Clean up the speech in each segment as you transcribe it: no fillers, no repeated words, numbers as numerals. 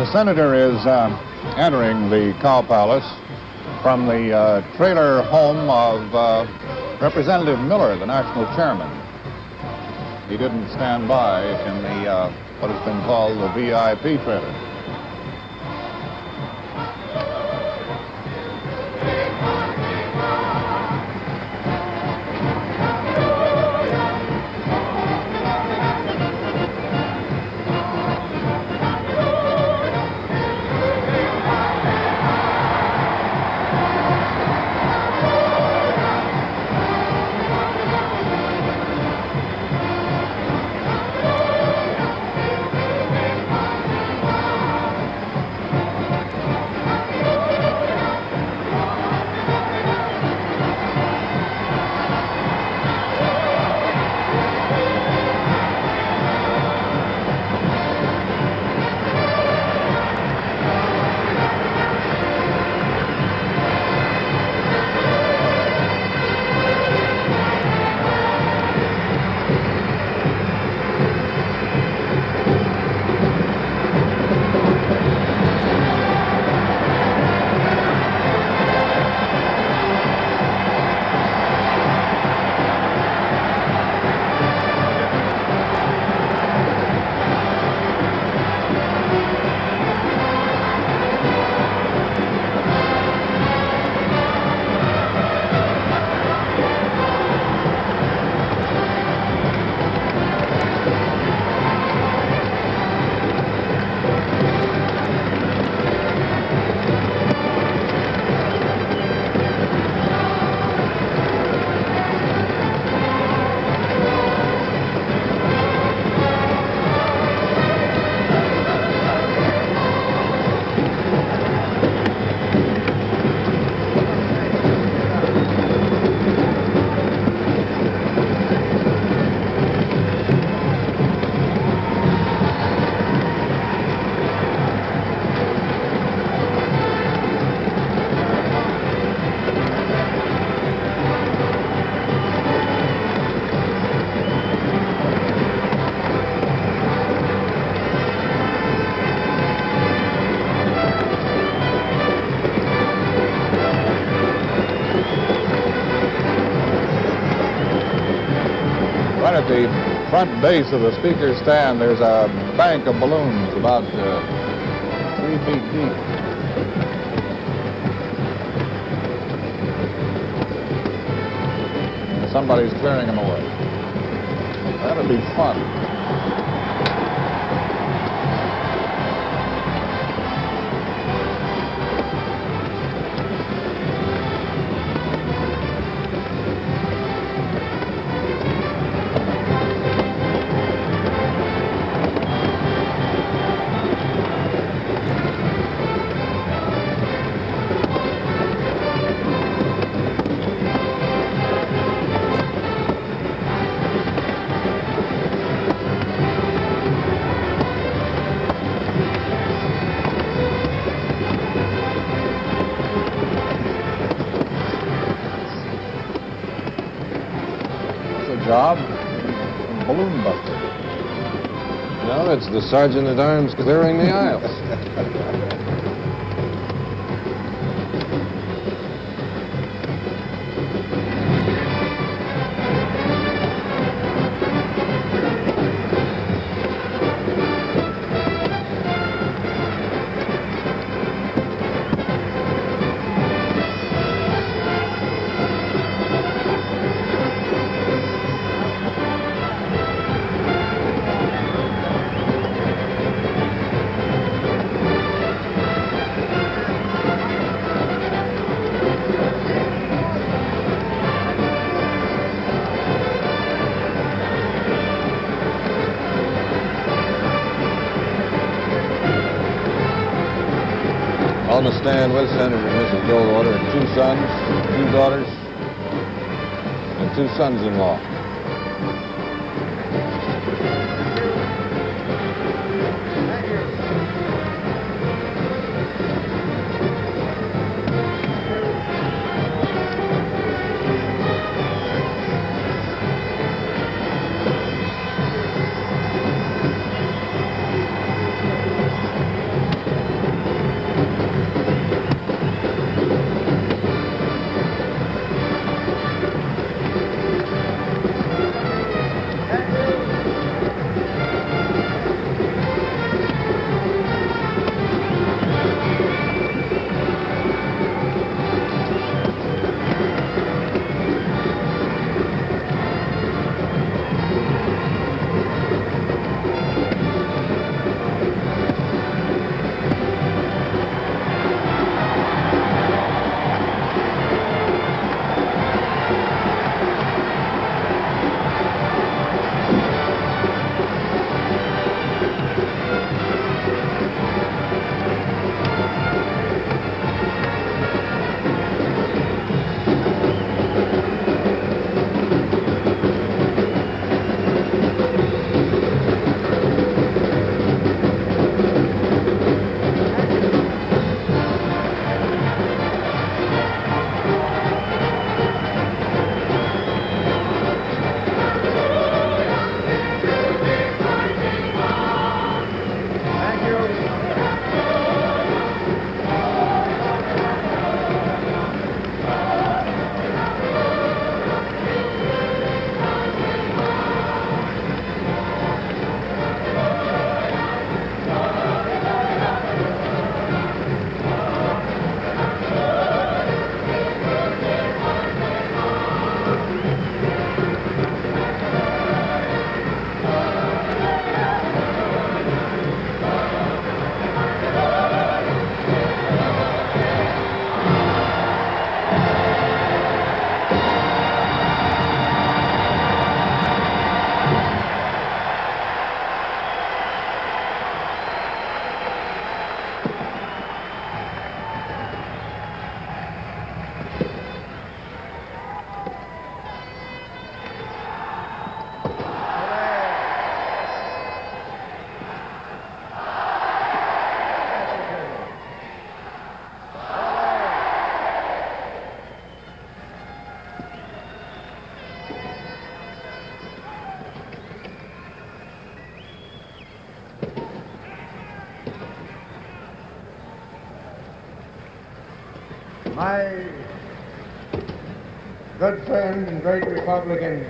The senator is entering the Cow Palace from the trailer home of Representative Miller, the national chairman. He didn't stand by in the what has been called the VIP trailer. Right at the front base of the speaker's stand, there's a bank of balloons about 3 feet deep. And somebody's clearing them away. That'll be fun. Job, balloon buster. No, it's the sergeant-at-arms clearing the aisles. On the stand with Senator and Mrs. Goldwater and 2 sons, 2 daughters, and 2 sons-in-law. My good friend and great Republican,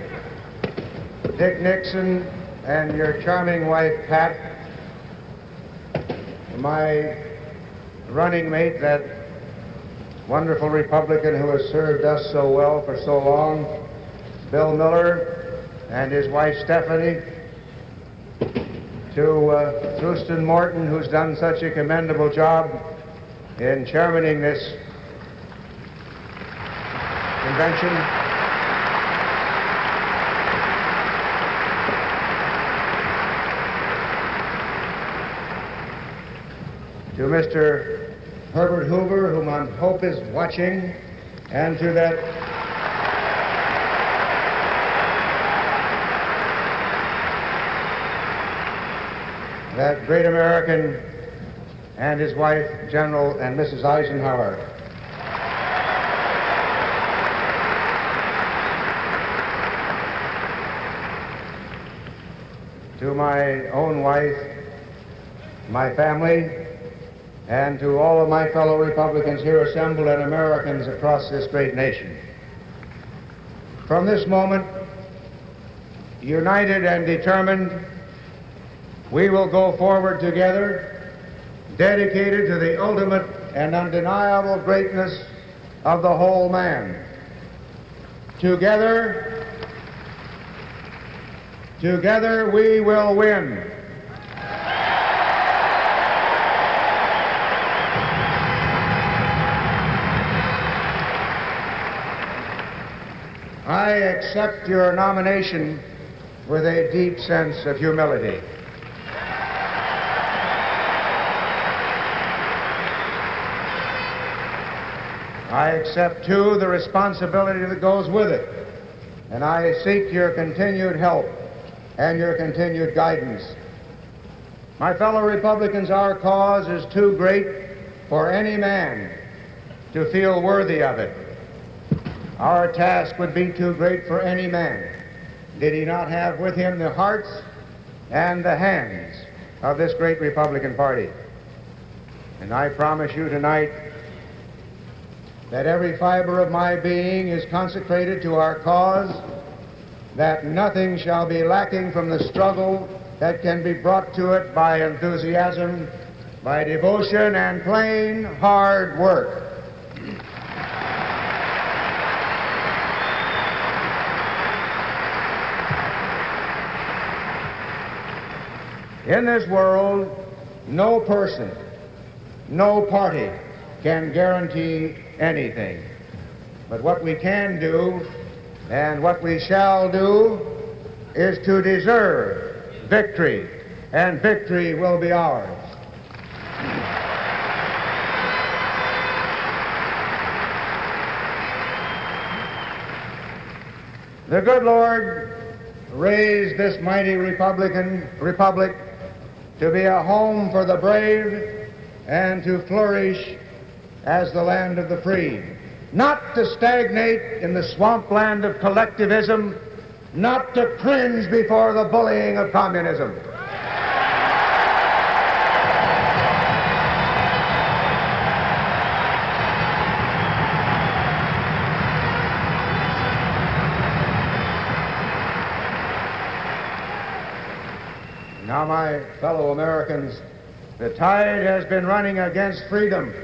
Dick Nixon, and your charming wife, Pat, my running mate, that wonderful Republican who has served us so well for so long, Bill Miller, and his wife, Stephanie, to Thurston Morton, who's done such a commendable job in chairmaning this convention. To Mr. Herbert Hoover, whom I hope is watching, and to that great American and his wife, General and Mrs. Eisenhower. To my own wife, my family, and to all of my fellow Republicans here assembled and Americans across this great nation. From this moment, united and determined, we will go forward together, dedicated to the ultimate and undeniable greatness of the whole man. Together we will win. I accept your nomination with a deep sense of humility. I accept, too, the responsibility that goes with it, and I seek your continued help and your continued guidance. My fellow Republicans, our cause is too great for any man to feel worthy of it. Our task would be too great for any man did he not have with him the hearts and the hands of this great Republican Party. And I promise you tonight that every fiber of my being is consecrated to our cause, that nothing shall be lacking from the struggle that can be brought to it by enthusiasm, by devotion, and plain hard work. In this world, no person, no party can guarantee anything. But what we can do, and what we shall do, is to deserve victory, and victory will be ours. The good Lord raised this mighty republic to be a home for the brave and to flourish as the land of the free, not to stagnate in the swampland of collectivism, not to cringe before the bullying of communism. Now, my fellow Americans, the tide has been running against freedom.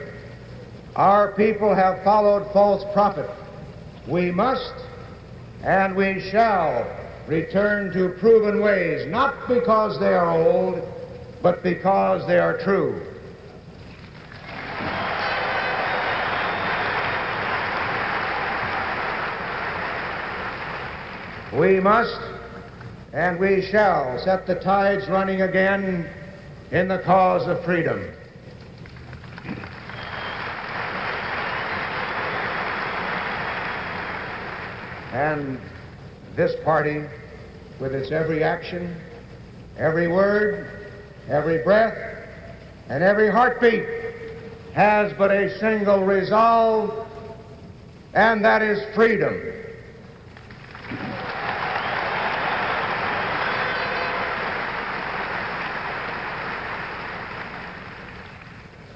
Our people have followed false prophet. We must and we shall return to proven ways, not because they are old, but because they are true. We must and we shall set the tides running again in the cause of freedom. And this party, with its every action, every word, every breath, and every heartbeat, has but a single resolve, and that is freedom.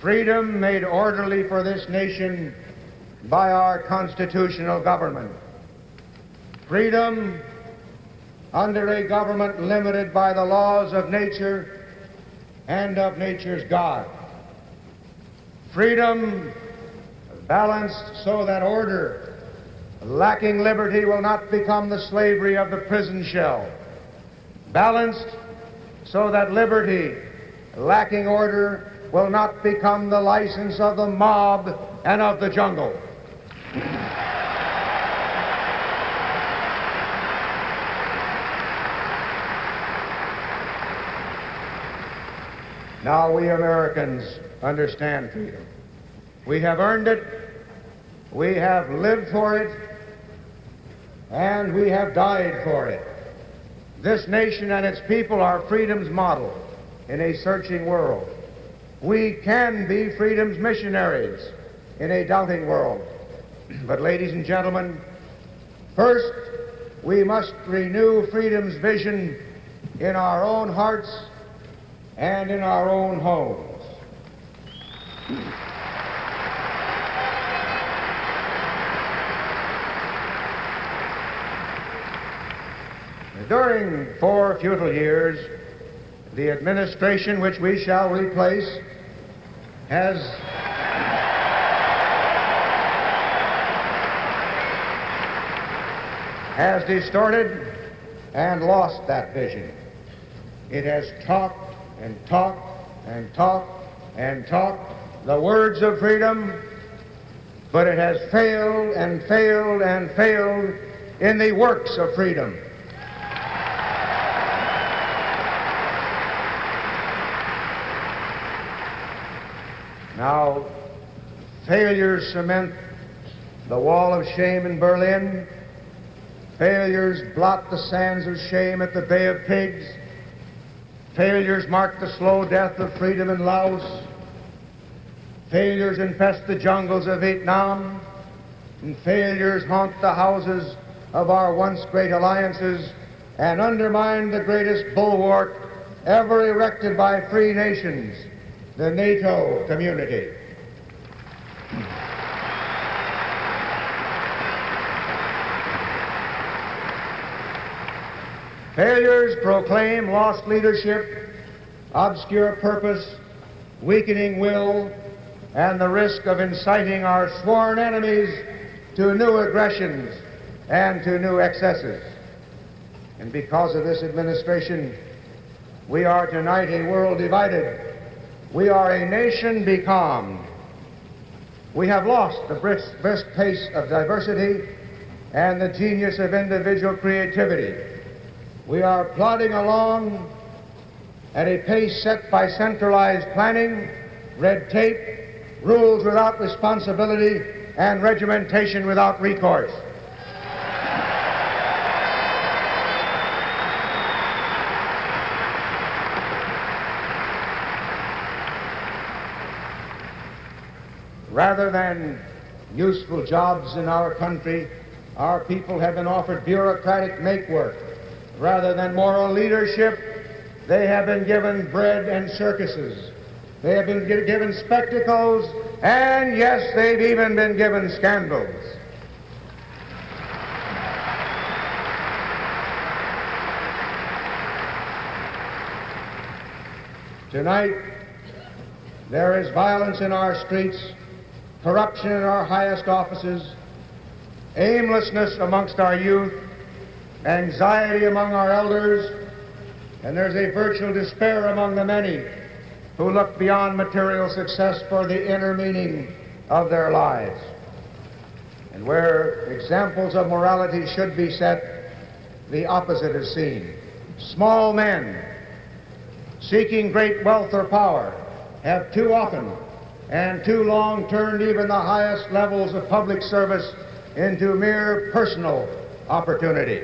Freedom made orderly for this nation by our constitutional government. Freedom under a government limited by the laws of nature and of nature's God. Freedom balanced so that order, lacking liberty, will not become the slavery of the prison shell. Balanced so that liberty, lacking order, will not become the license of the mob and of the jungle. Now we Americans understand freedom. We have earned it, we have lived for it, and we have died for it. This nation and its people are freedom's model in a searching world. We can be freedom's missionaries in a doubting world. But ladies and gentlemen, first we must renew freedom's vision in our own hearts and in our own homes. During 4 futile years, the administration which we shall replace has distorted and lost that vision. It has talked and talked and talked and talked the words of freedom, but it has failed and failed and failed in the works of freedom. Now, failures cement the wall of shame in Berlin. Failures blot the sands of shame at the Bay of Pigs. Failures mark the slow death of freedom in Laos. Failures infest the jungles of Vietnam. And failures haunt the houses of our once great alliances and undermine the greatest bulwark ever erected by free nations, the NATO community. Failures proclaim lost leadership, obscure purpose, weakening will, and the risk of inciting our sworn enemies to new aggressions and to new excesses. And because of this administration, we are tonight a world divided. We are a nation becalmed. We have lost the brisk pace of diversity and the genius of individual creativity. We are plodding along at a pace set by centralized planning, red tape, rules without responsibility, and regimentation without recourse. Rather than useful jobs in our country, our people have been offered bureaucratic make-work. Rather than moral leadership, they have been given bread and circuses. They have been given spectacles, and yes, they've even been given scandals. Tonight, there is violence in our streets, corruption in our highest offices, aimlessness amongst our youth, anxiety among our elders, and there's a virtual despair among the many who look beyond material success for the inner meaning of their lives. And where examples of morality should be set, the opposite is seen. Small men seeking great wealth or power have too often and too long turned even the highest levels of public service into mere personal opportunity.